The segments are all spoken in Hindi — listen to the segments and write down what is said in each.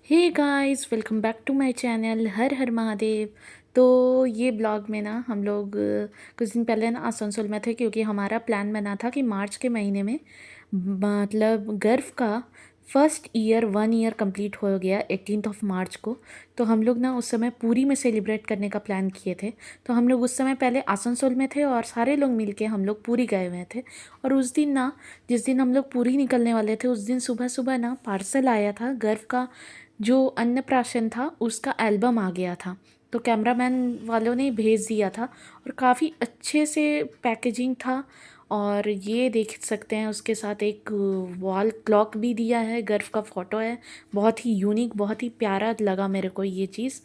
Hey guys, welcome back to my channel. Har Har Mahadev. तो ये ब्लॉग में ना हम लोग कुछ दिन पहले ना आसनसोल में थे, क्योंकि हमारा प्लान बना था कि मार्च के महीने में मतलब गर्व का फर्स्ट ईयर 1 ईयर कंप्लीट हो गया 18 मार्च को। तो हम लोग ना उस समय पूरी में सेलिब्रेट करने का प्लान किए थे। तो हम लोग उस समय पहले आसनसोल में थे और सारे लोग मिलके हम लोग पूरी गए हुए थे। और उस दिन ना, जिस दिन हम लोग पूरी निकलने वाले थे, उस दिन सुबह सुबह ना पार्सल आया था। गर्व का जो अन्नप्राशन था उसका एल्बम आ गया था। तो कैमरामैन वालों ने भेज दिया था और काफ़ी अच्छे से पैकेजिंग था। और ये देख सकते हैं, उसके साथ एक वॉल क्लॉक भी दिया है, गर्व का फ़ोटो है। बहुत ही यूनिक, बहुत ही प्यारा लगा मेरे को ये चीज़।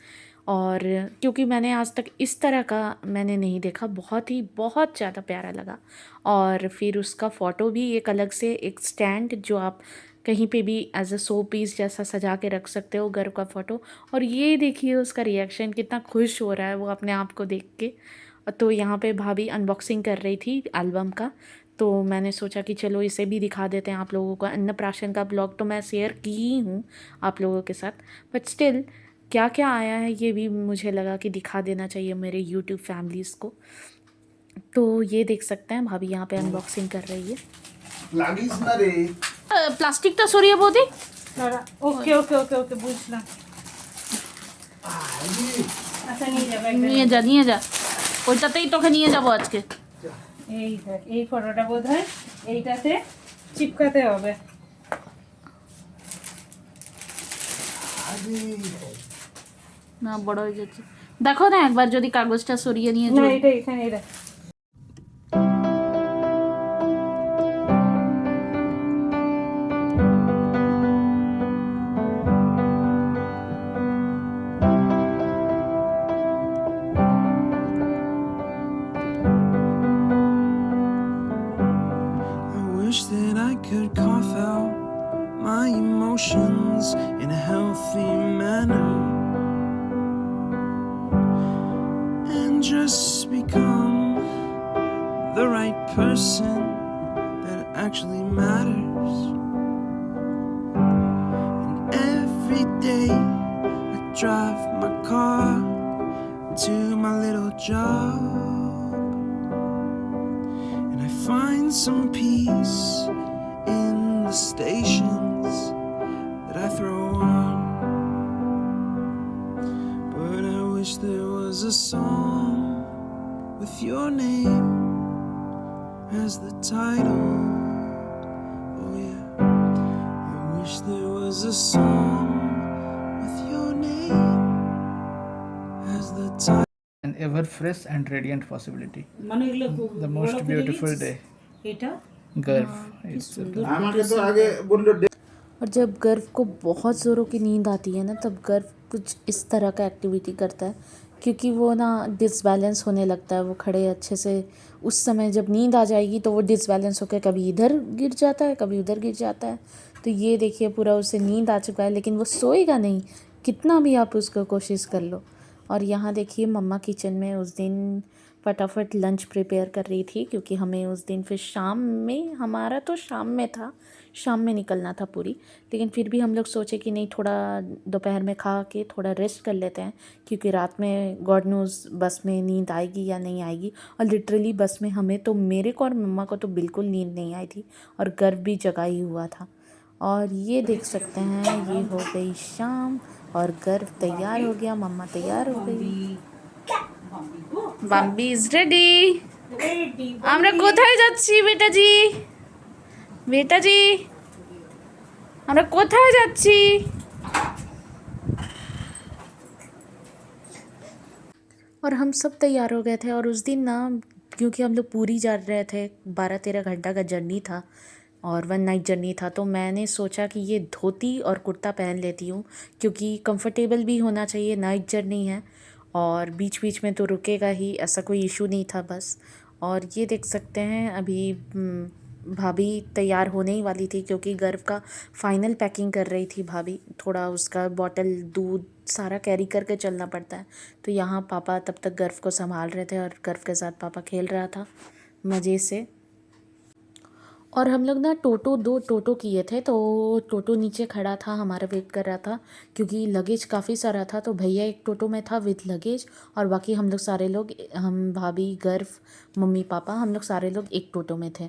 और क्योंकि मैंने आज तक इस तरह का मैंने नहीं देखा, बहुत ज़्यादा प्यारा लगा। और फिर उसका फ़ोटो भी एक अलग से, एक स्टैंड जो आप कहीं पे भी एज अ शो पीस जैसा सजा के रख सकते हो, गर्व का फ़ोटो। और ये देखिए उसका रिएक्शन, कितना खुश हो रहा है वो अपने आप को देख के। तो यहाँ पे भाभी अनबॉक्सिंग कर रही थी एल्बम का। तो मैंने सोचा कि चलो इसे भी दिखा देते हैं आप लोगों को। अन्नप्राशन का ब्लॉग तो मैं शेयर की ही हूँ आप लोगों के साथ, बट स्टिल क्या क्या आया है ये भी मुझे लगा कि दिखा देना चाहिए मेरे यूट्यूब फैमिलीज़ को। तो ये देख सकते हैं भाभी यहाँ पे अनबॉक्सिंग कर रही है। লাগিস না রে। প্লাস্টিকটা সরিয়ে বৌদি। দাঁড়া, ওকে ওকে ওকে ওকে বুঝলাম। আচ্ছা নিয়ে যাবো একটা নিয়ে যা, ওইটাতেই তোকে নিয়ে যাবো আজকে। এই দেখ, এই ফটোটা বোধ হয় এইটাতে চিপকাতে হবে। না, বড় হয়ে যাচ্ছে। দেখো না একবার যদি কাগজটা সরিয়ে নিয়ে না, এটা এখানে দেখ। I wish that I could cough out my emotions in a healthy manner and just become the right person that actually matters. And every day I drive my car to my little job, and I find some peace in the stations that I throw on. But I wish there was a song with your name as the title. Oh yeah, I wish there was a song with your name as the title. An ever fresh and radiant possibility. মানে এগুলো The most beautiful day. এটা Garv. It's আমাকে তো আগে বললো और जब गर्व को बहुत ज़ोरों की नींद आती है ना, तब गर्व कुछ इस तरह का एक्टिविटी करता है, क्योंकि वो ना डिसबैलेंस होने लगता है। वो खड़े अच्छे से, उस समय जब नींद आ जाएगी तो वो डिसबैलेंस होकर कभी इधर गिर जाता है, कभी उधर गिर जाता है। तो ये देखिए पूरा उसे नींद आ चुका है, लेकिन वो सोएगा नहीं, कितना भी आप उसको कोशिश कर लो। और यहाँ देखिए मम्मा किचन में उस दिन फटाफट लंच प्रिपेयर कर रही थी, क्योंकि हमें उस दिन फिर शाम में, हमारा तो शाम में था, शाम में निकलना था पूरी। लेकिन फिर भी हम लोग सोचे कि नहीं, थोड़ा दोपहर में खा के थोड़ा रेस्ट कर लेते हैं, क्योंकि रात में गॉड नोज़ बस में नींद आएगी या नहीं आएगी। और लिटरली बस में हमें तो, मेरे को और मम्मा को तो बिल्कुल नींद नहीं आई थी, और गर्व भी जगा ही हुआ था। और ये देख सकते हैं, ये हो गई शाम और गर्व तैयार हो गया, मम्मा तैयार हो गई। Bambi is ready. আমরা কোথায় যাচ্ছি বেটাজি? বেটাজি, আমরা কোথায় যাচ্ছি? और हम सब तैयार हो गए थे। और उस दिन ना, क्योंकि हम लोग पूरी जा रहे थे, 12-13 घंटा का जर्नी था और 1 नाइट जर्नी था, तो मैंने सोचा कि ये धोती और कुर्ता पहन लेती हूँ, क्योंकि कंफर्टेबल भी होना चाहिए, नाइट जर्नी है और बीच बीच में तो रुकेगा ही, ऐसा कोई इशू नहीं था बस। और ये देख सकते हैं अभी भाभी तैयार होने ही वाली थी, क्योंकि गर्व का फाइनल पैकिंग कर रही थी भाभी। थोड़ा उसका बॉटल, दूध सारा कैरी करके चलना पड़ता है। तो यहाँ पापा तब तक गर्व को संभाल रहे थे और गर्व के साथ पापा खेल रहा था मज़े से। और हम लोग ना दो टोटो किए थे, तो टोटो नीचे खड़ा था, हमारा वेट कर रहा था क्योंकि लगेज काफ़ी सारा था। तो भैया एक टोटो में था विद लगेज, और बाकी हम लोग सारे लोग, हम भाभी, गर्व, मम्मी पापा, हम लोग सारे लोग एक टोटो में थे।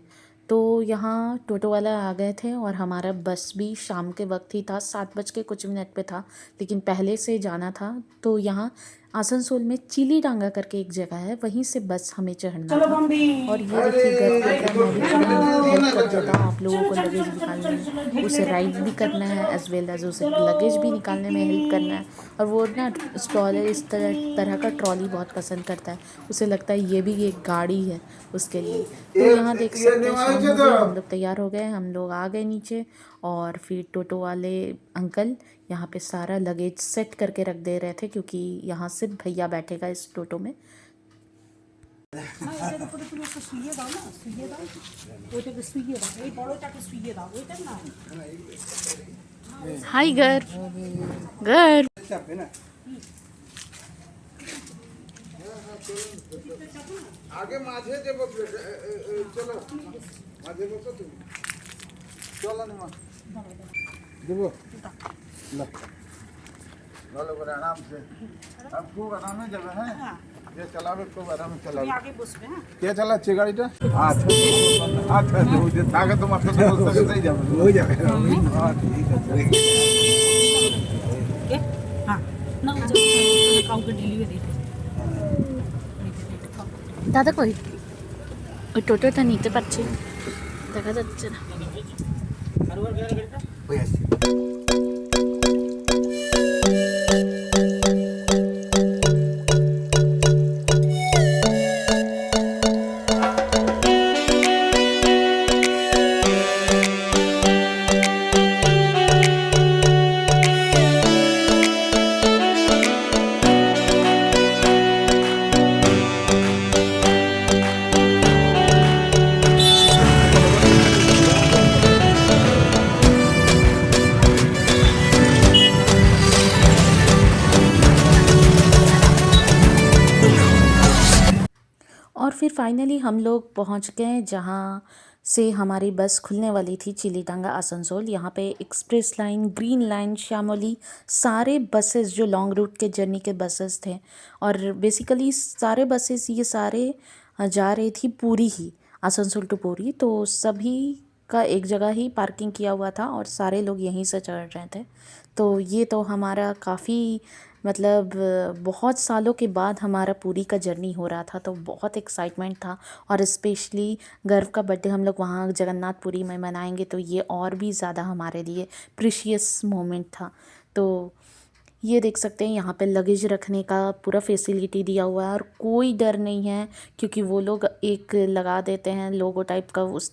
तो यहाँ टोटो वाला आ गए थे और हमारा बस भी शाम के वक्त ही था, 7 बज के कुछ पे था, लेकिन पहले से जाना था। तो यहाँ आसनसोल में चिलीडांगा करके एक जगह है, वहीं से बस हमें चढ़ना चलो था। बम्बी। और ये देखिए गर्व करता है, मैं भी चलूँ, हेल्प कर देता हूँ आप लोगों को लगेज निकालने में, उसे राइड भी करना है एज वेल एज उसे लगेज भी निकालने में हेल्प करना है। और वो ना स्ट्रॉलर, इस तरह का ट्रॉली बहुत पसंद करता है, उसे लगता है ये भी एक गाड़ी है उसके लिए। तो यहाँ देख सकते हैं शाम हो गई, हम लोग तैयार हो गए, हम लोग आ गए नीचे। और फिर टोटो वाले अंकल यहाँ पे सारा लगेज सेट करके रख दे रहे थे, क्योंकि यहाँ सिर्फ भैया बैठेगा इस टोटो में। हाय गर्व, गर्व आगे माझे जे चलो माझे बसो तुम्ही चला ना देखो लो लो बड़े आराम से अब खूब आराम में जगह है ये चलावे खूब आराम में चलावे आगे बस में क्या चला अच्छी गाड़ीটা আচ্ছা আচ্ছা যে থাকে তোমার তো সহজে যাবে হয়ে যাবে হ্যাঁ ঠিক আছে হ্যাঁ না কাউকে ডেলিভারি দাদা কই? ওই টোটোটা নিতে পারছি, দেখা যাচ্ছে না। और फिर फाइनली हम लोग पहुंच गए जहां से हमारी बस खुलने वाली थी, चिलीडांगा आसनसोल। यहाँ पे express line, green line, Shyamoli, सारे बसेस जो लॉन्ग रूट के जर्नी के बसेस थे, और बेसिकली सारे बसेस ये सारे जा रही थी पूरी ही, आसनसोल टू पूरी। तो सभी का एक जगह ही पार्किंग किया हुआ था और सारे लोग यहीं से चढ़ रहे थे। तो ये तो हमारा काफ़ी मतलब बहुत सालों के बाद हमारा पूरी का जर्नी हो रहा था, तो बहुत एक्साइटमेंट था। और स्पेशली गर्व का बर्थडे हम लोग वहाँ जगन्नाथपुरी में मनाएंगे, तो ये और भी ज़्यादा हमारे लिए प्रीशियस मोमेंट था। तो ये देख सकते हैं यहाँ पे लगेज रखने का पूरा फैसिलिटी दिया हुआ है, और कोई डर नहीं है, क्योंकि वो लोग एक लगा देते हैं लोगो टाइप का, उस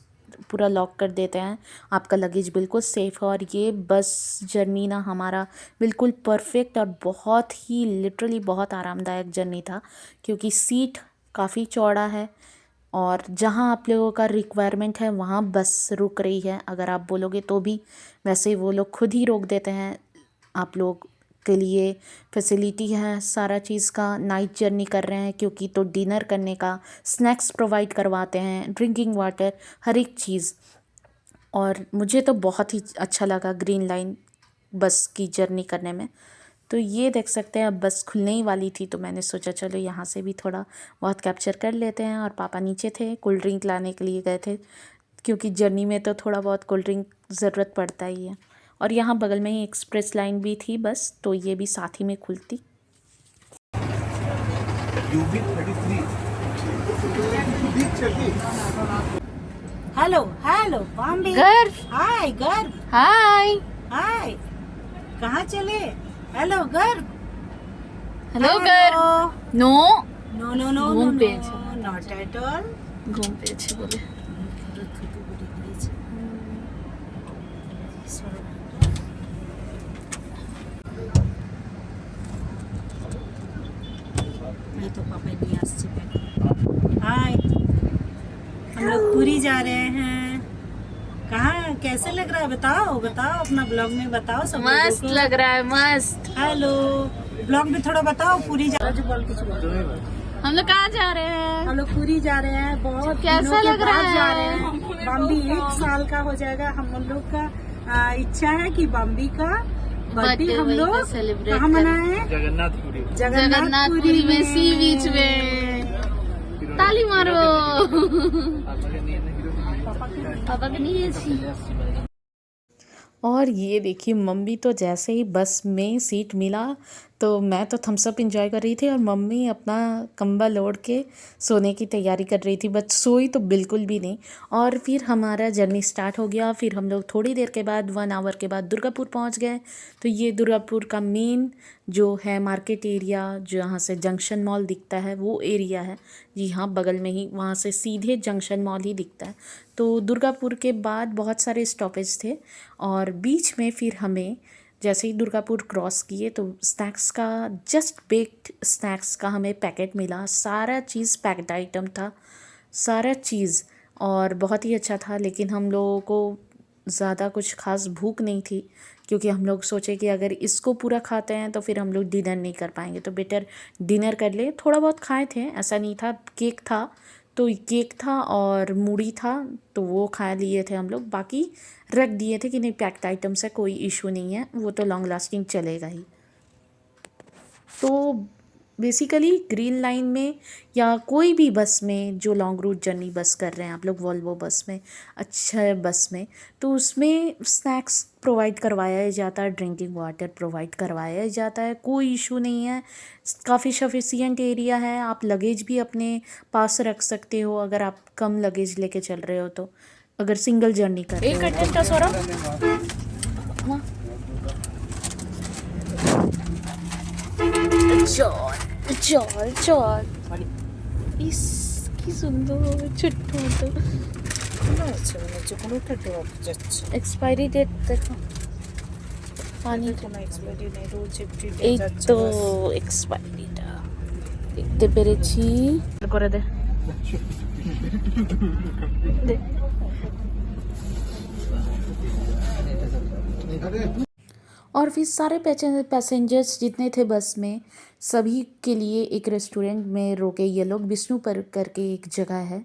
पूरा लॉक कर देते हैं, आपका लगेज बिल्कुल सेफ़ है। और ये बस जर्नी ना हमारा बिल्कुल परफेक्ट और बहुत ही लिटरली बहुत आरामदायक जर्नी था, क्योंकि सीट काफ़ी चौड़ा है, और जहाँ आप लोगों का रिक्वायरमेंट है वहाँ बस रुक रही है, अगर आप बोलोगे तो भी। वैसे वो लोग खुद ही रोक देते हैं, आप लोग के लिए फैसिलिटी है सारा चीज़ का। नाइट जर्नी कर रहे हैं क्योंकि, तो डिनर करने का, स्नैक्स प्रोवाइड करवाते हैं, ड्रिंकिंग वाटर, हर एक चीज़। और मुझे तो बहुत ही अच्छा लगा ग्रीन लाइन बस की जर्नी करने में। तो ये देख सकते हैं, अब बस खुलने ही वाली थी, तो मैंने सोचा चलो यहाँ से भी थोड़ा बहुत कैप्चर कर लेते हैं। और पापा नीचे थे, कोल्ड ड्रिंक लाने के लिए गए थे, क्योंकि जर्नी में तो थोड़ा बहुत कोल्ड ड्रिंक ज़रूरत पड़ता ही है। और यहाँ बगल में ही एक्सप्रेस लाइन भी थी बस, तो ये भी साथ ही में खुलती। Hello hello Bombay. गर्व, हाय गर्व। हाय, हाय कहाँ चले? हेलो गर्व। हेलो गर्व। नो, नो नो नो घूम पे नॉट एट ऑल। घूम पे अच्छे बोले। ये तो पापा नहीं आसছে। हाय, हम लोग पूरी जा रहे हैं। कहाँ, कैसे लग रहा है? बताओ बताओ, अपना ब्लॉग में बताओ सब लोगों मस्त को। लग रहा है, मस्त। हेलो, ब्लॉग में थोड़ा बताओ, पूरी जा रहे। हम लोग कहाँ जा रहे हैं? हम लोग पूरी जा रहे हैं, बहुत कैसा दिनों के लग रहा बाद जा है? रहे हैं। बम्बी 1 साल का हो जाएगा। हम लोग का इच्छा है कि बम्बी का बर्थडे हम लोग कहाँ मनाएं? जगन्नाथपुरी। जगन्नाथपुरी में सी बीच में। ताली मारो। पापा के लिए। और ये देखिए मम्मी तो जैसे ही बस में सीट मिला तो मैं तो थम्स अप इंजॉय कर रही थी और मम्मी अपना कंबल ओढ़ के सोने की तैयारी कर रही थी, बट सोई तो बिल्कुल भी नहीं। और फिर हमारा जर्नी स्टार्ट हो गया। फिर हम लोग थोड़ी देर के बाद 1 आवर के बाद दुर्गापुर पहुंच गए। तो ये दुर्गापुर का मेन जो है मार्केट एरिया, जहाँ से जंक्शन मॉल दिखता है वो एरिया है। जी हाँ, बगल में ही, वहाँ से सीधे जंक्शन मॉल ही दिखता है। तो दुर्गापुर के बाद बहुत सारे स्टॉपेज थे और बीच में फिर हमें जैसे ही दुर्गापुर क्रॉस किए तो स्नैक्स का, जस्ट बेक्ड स्नैक्स का हमें पैकेट मिला। सारा चीज़ पैक्ड आइटम था, सारा चीज़, और बहुत ही अच्छा था। लेकिन हम लोगों को ज़्यादा कुछ खास भूख नहीं थी क्योंकि हम लोग सोचे कि अगर इसको पूरा खाते हैं तो फिर हम लोग डिनर नहीं कर पाएंगे, तो बेटर डिनर कर ले। थोड़ा बहुत खाए थे, ऐसा नहीं था। केक था तो केक था और मूढ़ी था तो वो खा लिए थे हम लोग। बाकी रख दिए थे कि नहीं, पैक्ड आइटम से कोई इशू नहीं है, वो तो लॉन्ग लास्टिंग चलेगा ही। तो बेसिकली ग्रीन लाइन में या कोई भी बस में जो लॉन्ग रूट जर्नी बस कर रहे हैं आप लोग, वॉल्वो बस में, अच्छा बस में, तो उसमें स्नैक्स प्रोवाइड करवाया जाता है, ड्रिंकिंग वाटर प्रोवाइड करवाया जाता है, कोई इशू नहीं है। काफ़ी सफिशिएंट एरिया है। आप लगेज भी अपने पास रख सकते हो अगर आप कम लगेज लेके चल रहे हो तो, अगर सिंगल जर्नी कर रहे हो। एक कंटेंट का चल चल কি সুন্দর ছোট্ট মতো এক্সপায়ারি ডেট দেখো, পানি এই তো এক্সপায়ারিটা দেখতে পেরেছি। করে দে দে। और फिर सारे पैसेंजर्स जितने थे बस में, सभी के लिए एक रेस्टोरेंट में रोके ये लोग। विष्णुपुर करके एक जगह है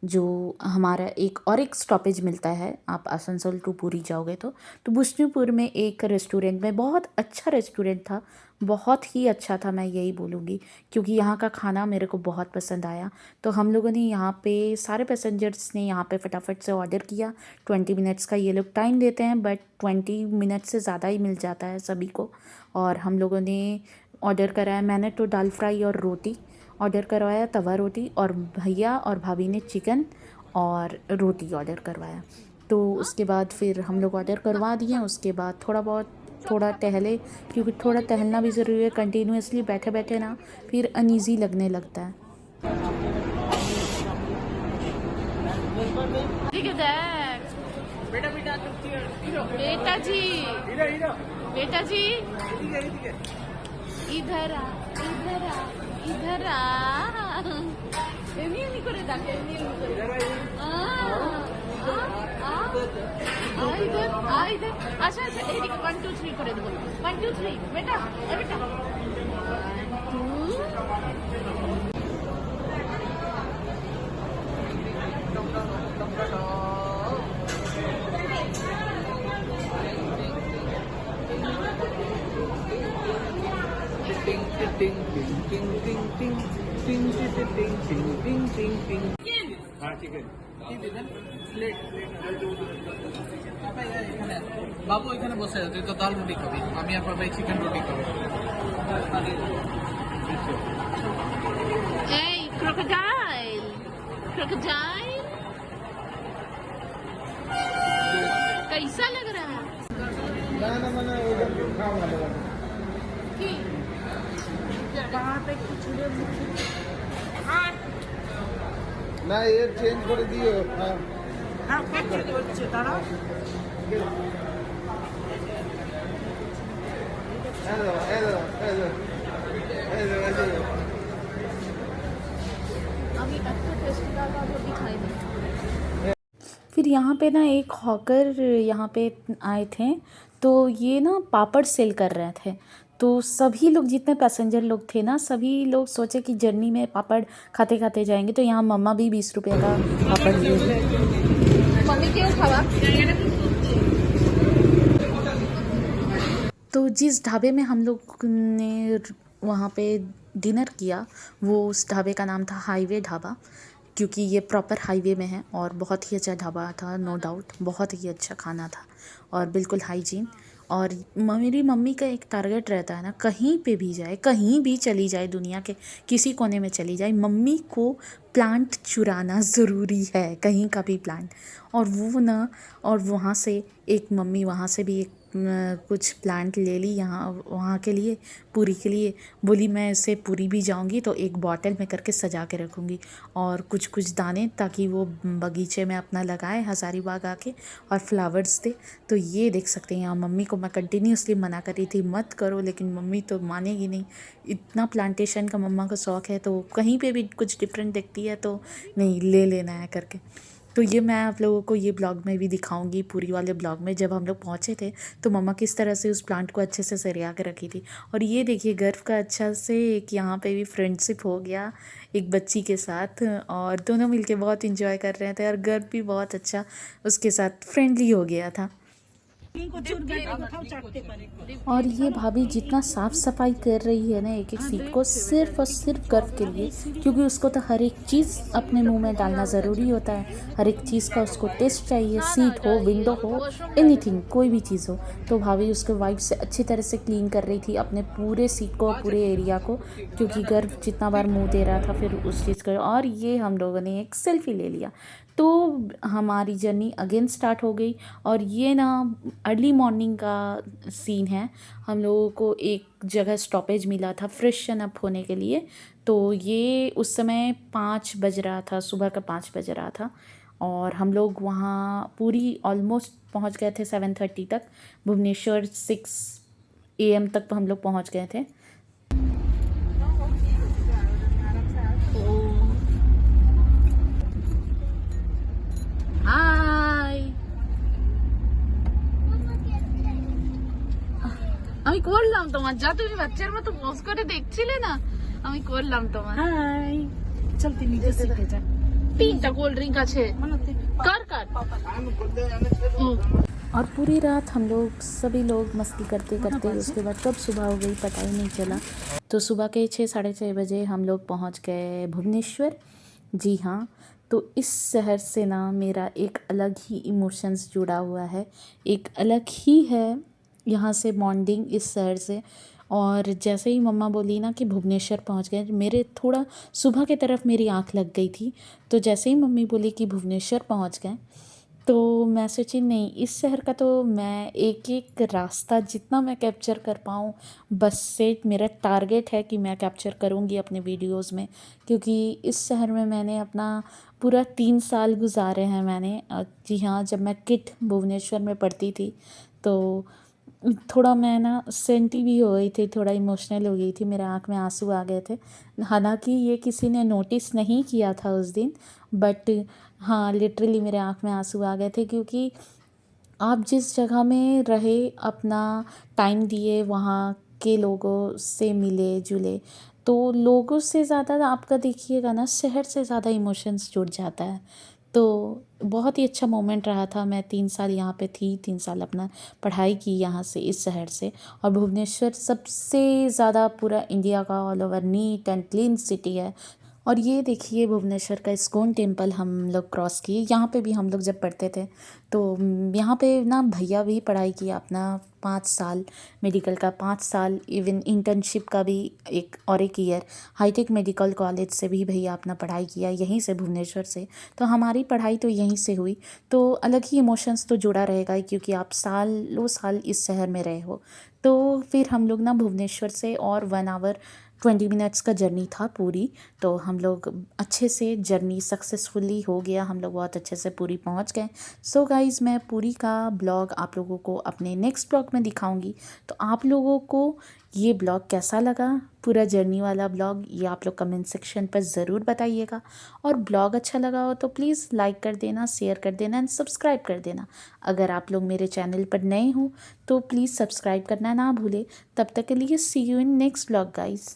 जो हमारा एक स्टॉपेज मिलता है आप आसनसोल टू पुरी जाओगे तो विष्णुपुर में एक रेस्टोरेंट में, बहुत अच्छा रेस्टोरेंट था, बहुत ही अच्छा था मैं यही बोलूँगी, क्योंकि यहाँ का खाना मेरे को बहुत पसंद आया। तो हम लोगों ने यहाँ पे, सारे पैसेंजर्स ने यहाँ पे फटाफट से ऑर्डर किया। 20 मिनट्स का ये लोग टाइम देते हैं, बट 20 मिनट से ज़्यादा ही मिल जाता है सभी को। और हम लोगों ने ऑर्डर कराया, मैंने तो दाल फ्राई और रोटी ऑर्डर करवाया, तवा रोटी, और भैया और भाभी ने चिकन और रोटी ऑर्डर करवाया। तो उसके बाद फिर हम लोग ऑर्डर करवा दिए। उसके बाद थोड़ा टहले, क्योंकि थोड़ा टहलना भी ज़रूरी है। कंटिन्यूसली बैठे बैठे ना फिर अनईज़ी लगने लगता है। बेटा जी इधर आ, इधर आ, इधर आ। नहीं करे ताके, इधर। अच्छा एदिक 1 2 3 করে দেব। 1 2 3 बेटा, बेटा হ্যাঁ ঠিক আছে। কি দিবেন? প্লেট বাবু এখানে বসে আছে, তুই তো দাল রুটি খাবি, আমি আর বাবাই চিকেন রুটি খাবো। এই ক্রোকোডাইল, क्रोकोडाइल कैसा लग रहा है? না এর চেঞ্জ করে দিও। হ্যাঁ হচ্ছে দাঁড়াও। फिर यहाँ पे ना एक हॉकर यहाँ पे आए थे, तो ये ना पापड़ सेल कर रहे थे। तो सभी लोग जितने पैसेंजर लोग थे ना, सभी लोग सोचे कि जर्नी में पापड़ खाते खाते जाएंगे। तो यहाँ मम्मा भी 20 रुपये का पापड़ ले ली। तो जिस ढाबे में हम लोग ने वहाँ पे डिनर किया, वो उस ढाबे का नाम था हाईवे ढाबा, क्योंकि ये प्रॉपर हाईवे में है। और बहुत ही अच्छा ढाबा था, नो डाउट, बहुत ही अच्छा खाना था और बिल्कुल हाइजीन। और मेरी मम्मी का एक टारगेट रहता है ना, कहीं पे भी जाए, कहीं भी चली जाए, दुनिया के किसी कोने में चली जाए, मम्मी को प्लांट चुराना ज़रूरी है, कहीं का भी प्लांट। और वो ना, और वहाँ से एक मम्मी वहाँ से भी एक कुछ प्लांट ले ली यहाँ वहाँ के लिए, पूरी के लिए। बोली मैं इसे पूरी भी जाऊँगी तो एक बॉटल में करके सजा के रखूँगी, और कुछ कुछ दाने ताकि वो बगीचे में अपना लगाए, हज़ारीबाग आके, और फ्लावर्स दे। तो ये देख सकते हैं यहाँ मम्मी को मैं कंटिन्यूसली मना कर रही थी मत करो, लेकिन मम्मी तो मानेगी नहीं। इतना प्लांटेशन का मम्मा को शौक़ है, तो कहीं पे भी कुछ डिफरेंट दिखती है तो नहीं ले लेना है करके। तो ये मैं आप लोगों को ये ब्लॉग में भी दिखाऊंगी, पूरी वाले ब्लॉग में। जब हम लोग पहुँचे थे तो मम्मा किस तरह से उस प्लांट को अच्छे से सरिया के रखी थी। और ये देखिए गर्व का अच्छा से एक यहाँ पे भी फ्रेंडशिप हो गया एक बच्ची के साथ, और दोनों मिलके बहुत इंजॉय कर रहे थे, और गर्व भी बहुत अच्छा उसके साथ फ्रेंडली हो गया था। और ये भाभी जितना साफ़ सफाई कर रही है ना एक एक सीट को, सिर्फ और सिर्फ गर्व के लिए, क्योंकि उसको तो हर एक चीज़ अपने मुंह में डालना ज़रूरी होता है। हर एक चीज़ का उसको टेस्ट चाहिए, सीट हो, विंडो हो, एनीथिंग, कोई भी चीज़ हो। तो भाभी उसके वाइफ से अच्छी तरह से क्लीन कर रही थी अपने पूरे सीट को, पूरे एरिया को, क्योंकि गर्व जितना बार मुँह दे रहा था फिर उस चीज़ का। और ये हम लोगों ने एक सेल्फ़ी ले लिया। तो हमारी जर्नी अगेन स्टार्ट हो गई। और ये ना अर्ली मॉर्निंग का सीन है। हम लोगों को एक जगह स्टॉपेज मिला था फ्रेशन अप होने के लिए। तो ये उस समय 5 बज रहा था, सुबह का 5 बज रहा था, और हम लोग वहाँ पूरी ऑलमोस्ट पहुँच गए थे 7:30 तक। भुवनेश्वर 6 AM तक हम लोग पहुँच गए थे। হাই, আমি করলাম তোমার, যা তুমি বাচ্চার মতো পোজ করে দেখছিলে না, আমি করলাম তোমার। हाय चलते नीचे सीखे जा 3টা কোল্ড ড্রিঙ্ক আছে, কার কার। और पूरी रात हम लोग सभी लोग मस्ती करते करते उसके बाद कब सुबह हो गई पता ही नहीं चला। तो सुबह के 6 साढ़े 6 बजे हम लोग पहुंच गए भुवनेश्वर। जी हाँ, तो इस शहर से ना मेरा एक अलग ही इमोशंस जुड़ा हुआ है, एक अलग ही है यहाँ से बॉन्डिंग इस शहर से। और जैसे ही मम्मा बोली ना कि भुवनेश्वर पहुँच गए, मेरे थोड़ा सुबह की तरफ मेरी आँख लग गई थी। तो जैसे ही मम्मी बोली कि भुवनेश्वर पहुँच गए, तो मैं सोची नहीं, इस शहर का तो मैं एक एक रास्ता जितना मैं कैप्चर कर पाऊँ, बस से मेरा टारगेट है कि मैं कैप्चर करूँगी अपने वीडियोस में। क्योंकि इस शहर में मैंने अपना पूरा 3 साल गुजारे हैं मैंने। जी हाँ, जब मैं किड भुवनेश्वर में पढ़ती थी तो थोड़ा मैं ना सेंटी भी हो गई थी, थोड़ा इमोशनल हो गई थी, मेरे आँख में आंसू आ गए थे। हालांकि ये किसी ने नोटिस नहीं किया था उस दिन, बट हाँ लिटरली मेरे आँख में आंसू आ गए थे। क्योंकि आप जिस जगह में रहे, अपना टाइम दिए, वहाँ के लोगों से मिले जुले, तो लोगों से ज़्यादा आपका देखिएगा ना शहर से ज़्यादा इमोशंस जुड़ जाता है। तो बहुत ही अच्छा मोमेंट रहा था। मैं 3 साल यहाँ पे थी, 3 साल अपना पढ़ाई की यहाँ से, इस शहर से। और भुवनेश्वर सबसे ज़्यादा पूरा इंडिया का all over neat and clean city है। और ये देखिए भुवनेश्वर का इस्कॉन टेम्पल हम लोग क्रॉस किए। यहाँ पे भी हम लोग जब पढ़ते थे तो यहाँ पे ना भैया भी पढ़ाई किया अपना 5 साल, मेडिकल का 5 साल, इवन इंटर्नशिप का भी एक ईयर हाईटेक मेडिकल कॉलेज से भी भैया अपना पढ़ाई किया यहीं से, भुवनेश्वर से। तो हमारी पढ़ाई तो यहीं से हुई। तो अलग ही इमोशंस तो जुड़ा रहेगा क्योंकि आप सालों साल इस शहर में रहे हो। तो फिर हम लोग ना भुवनेश्वर से और 1 आवर 20 मिनट्स का जर्नी था पूरी। तो हम लोग अच्छे से जर्नी सक्सेसफुली हो गया, हम लोग बहुत अच्छे से पूरी पहुंच गए। सो गाइज़, मैं पूरी का ब्लॉग आप लोगों को अपने नेक्स्ट ब्लॉग में दिखाऊंगी। तो आप लोगों को ये ब्लॉग कैसा लगा, पूरा जर्नी वाला ब्लॉग, ये आप लोग कमेंट सेक्शन पर ज़रूर बताइएगा। और ब्लॉग अच्छा लगा हो तो प्लीज़ लाइक कर देना, शेयर कर देना एंड सब्सक्राइब कर देना। अगर आप लोग मेरे चैनल पर नए हो तो प्लीज़ सब्सक्राइब करना ना भूले। तब तक के लिए see you in next blog guys.